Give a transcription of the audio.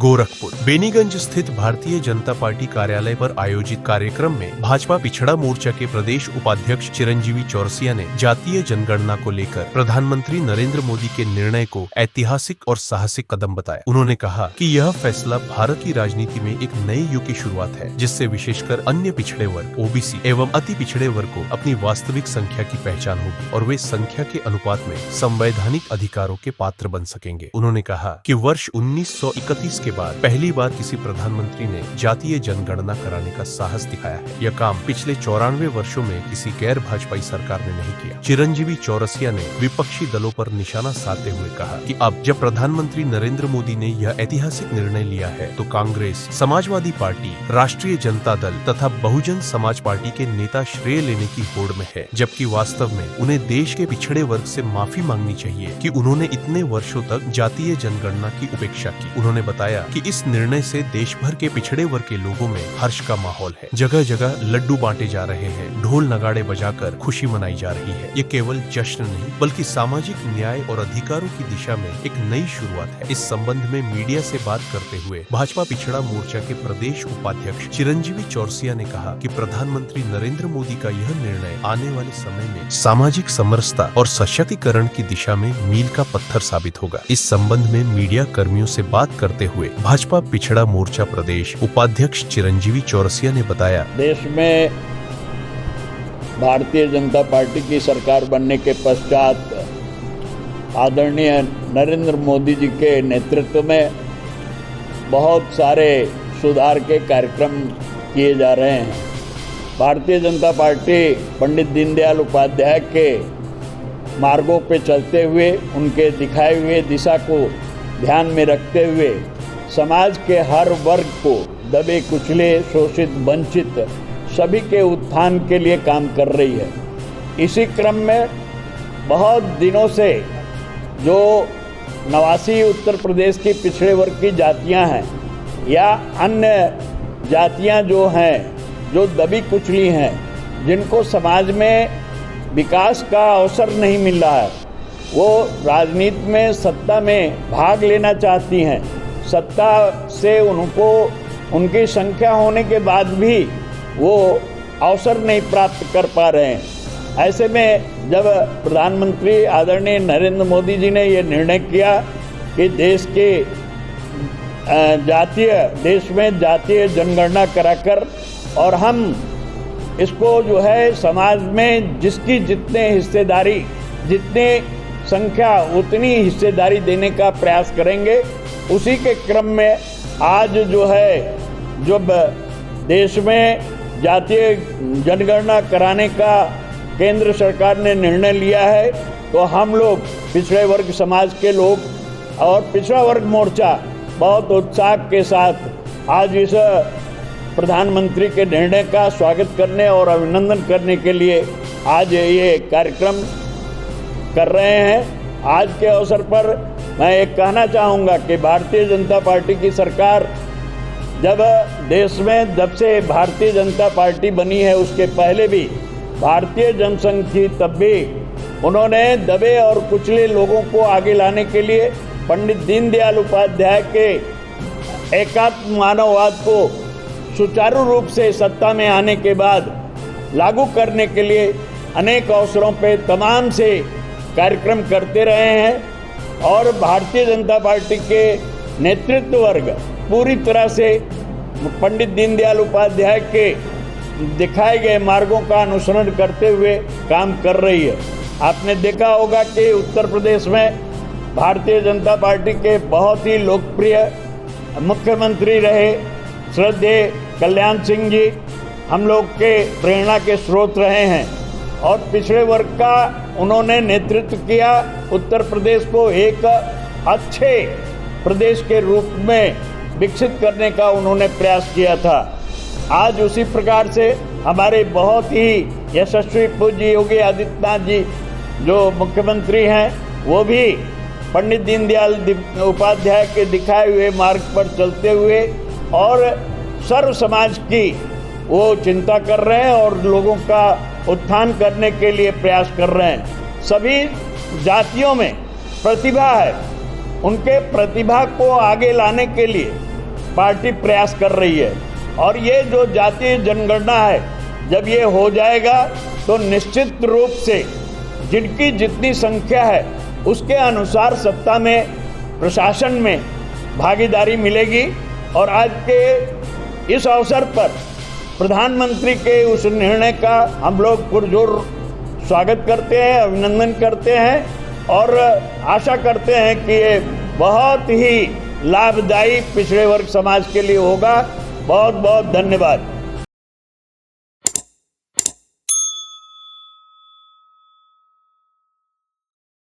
गोरखपुर बेनीगंज स्थित भारतीय जनता पार्टी कार्यालय पर आयोजित कार्यक्रम में भाजपा पिछड़ा मोर्चा के प्रदेश उपाध्यक्ष चिरंजीवी चौरसिया ने जातीय जनगणना को लेकर प्रधानमंत्री नरेंद्र मोदी के निर्णय को ऐतिहासिक और साहसिक कदम बताया। उन्होंने कहा कि यह फैसला भारत की राजनीति में एक नए युग की शुरुआत है, जिससे विशेषकर अन्य पिछड़े वर्ग, ओबीसी एवं अति पिछड़े वर्ग को अपनी वास्तविक संख्या की पहचान होगी और वे संख्या के अनुपात में संवैधानिक अधिकारों के पात्र बन सकेंगे। उन्होंने कहा कि वर्ष 1931 के बाद पहली बार किसी प्रधानमंत्री ने जातीय जनगणना कराने का साहस दिखाया है। यह काम पिछले 94 वर्षों में किसी गैर भाजपाई सरकार ने नहीं किया। चिरंजीवी चौरसिया ने विपक्षी दलों पर निशाना साधते हुए कहा कि अब जब प्रधानमंत्री नरेंद्र मोदी ने यह ऐतिहासिक निर्णय लिया है तो कांग्रेस, समाजवादी पार्टी, राष्ट्रीय जनता दल तथा बहुजन समाज पार्टी के नेता श्रेय लेने की होड़ में है, जबकि वास्तव में उन्हें देश के पिछड़े वर्ग से माफी मांगनी चाहिए कि उन्होंने इतने वर्षों तक जातीय जनगणना की उपेक्षा की। उन्होंने बताया कि इस निर्णय से देश भर के पिछड़े वर्ग के लोगों में हर्ष का माहौल है। जगह जगह लड्डू बांटे जा रहे हैं, ढोल नगाड़े बजाकर खुशी मनाई जा रही है। ये केवल जश्न नहीं बल्कि सामाजिक न्याय और अधिकारों की दिशा में एक नई शुरुआत है। इस संबंध में मीडिया से बात करते हुए भाजपा पिछड़ा मोर्चा के प्रदेश उपाध्यक्ष चिरंजीवी चौरसिया ने कहा कि प्रधानमंत्री नरेंद्र मोदी का यह निर्णय आने वाले समय में सामाजिक समरसता और सशक्तिकरण की दिशा में मील का पत्थर साबित होगा। इस संबंध में मीडिया कर्मियों से बात करते हुए भाजपा पिछड़ा मोर्चा प्रदेश उपाध्यक्ष चिरंजीवी चौरसिया ने बताया, देश में भारतीय जनता पार्टी की सरकार बनने के पश्चात आदरणीय नरेंद्र मोदी जी के नेतृत्व में बहुत सारे सुधार के कार्यक्रम किए जा रहे हैं। भारतीय जनता पार्टी पंडित दीनदयाल उपाध्याय के मार्गों पे चलते हुए, उनके दिखाए हुए दिशा को ध्यान में रखते हुए समाज के हर वर्ग को, दबे कुचले, शोषित, वंचित सभी के उत्थान के लिए काम कर रही है। इसी क्रम में बहुत दिनों से जो नवासी उत्तर प्रदेश की पिछड़े वर्ग की जातियां हैं या अन्य जातियां जो हैं, जो दबी कुचली हैं, जिनको समाज में विकास का अवसर नहीं मिल रहा है, वो राजनीति में, सत्ता में भाग लेना चाहती हैं। सत्ता से उनको उनकी संख्या होने के बाद भी वो अवसर नहीं प्राप्त कर पा रहे हैं। ऐसे में जब प्रधानमंत्री आदरणीय नरेंद्र मोदी जी ने ये निर्णय किया कि देश में जातीय जनगणना कराकर और हम इसको जो है समाज में जिसकी जितने संख्या उतनी हिस्सेदारी देने का प्रयास करेंगे, उसी के क्रम में आज जो है जब देश में जातीय जनगणना कराने का केंद्र सरकार ने निर्णय लिया है, तो हम लोग पिछड़े वर्ग समाज के लोग और पिछड़ा वर्ग मोर्चा बहुत उत्साह के साथ आज इस प्रधानमंत्री के निर्णय का स्वागत करने और अभिनंदन करने के लिए आज ये कार्यक्रम कर रहे हैं। आज के अवसर पर मैं एक कहना चाहूँगा कि भारतीय जनता पार्टी की सरकार जब देश में जब से भारतीय जनता पार्टी बनी है, उसके पहले भी भारतीय जनसंघ थी, तब भी उन्होंने दबे और कुचले लोगों को आगे लाने के लिए पंडित दीनदयाल उपाध्याय के एकात्म मानववाद को सुचारू रूप से सत्ता में आने के बाद लागू करने के लिए अनेक अवसरों पे तमाम से कार्यक्रम करते रहे हैं और भारतीय जनता पार्टी के नेतृत्व वर्ग पूरी तरह से पंडित दीनदयाल उपाध्याय के दिखाए गए मार्गों का अनुसरण करते हुए काम कर रही है। आपने देखा होगा कि उत्तर प्रदेश में भारतीय जनता पार्टी के बहुत ही लोकप्रिय मुख्यमंत्री रहे श्रद्धेय कल्याण सिंह जी हम लोग के प्रेरणा के स्रोत रहे हैं और पिछड़े वर्ग का उन्होंने नेतृत्व किया। उत्तर प्रदेश को एक अच्छे प्रदेश के रूप में विकसित करने का उन्होंने प्रयास किया था। आज उसी प्रकार से हमारे बहुत ही यशस्वी पूज्य योगी आदित्यनाथ जी जो मुख्यमंत्री हैं, वो भी पंडित दीनदयाल उपाध्याय के दिखाए हुए मार्ग पर चलते हुए और सर्व समाज की वो चिंता कर रहे हैं और लोगों का उत्थान करने के लिए प्रयास कर रहे हैं। सभी जातियों में प्रतिभा है, उनके प्रतिभा को आगे लाने के लिए पार्टी प्रयास कर रही है। और ये जो जातीय जनगणना है, जब ये हो जाएगा तो निश्चित रूप से जिनकी जितनी संख्या है उसके अनुसार सत्ता में, प्रशासन में भागीदारी मिलेगी। और आज के इस अवसर पर प्रधानमंत्री के उस निर्णय का हम लोग पुरजोर स्वागत करते हैं, अभिनंदन करते हैं और आशा करते हैं कि ये बहुत ही लाभदायी पिछड़े वर्ग समाज के लिए होगा। बहुत बहुत धन्यवाद।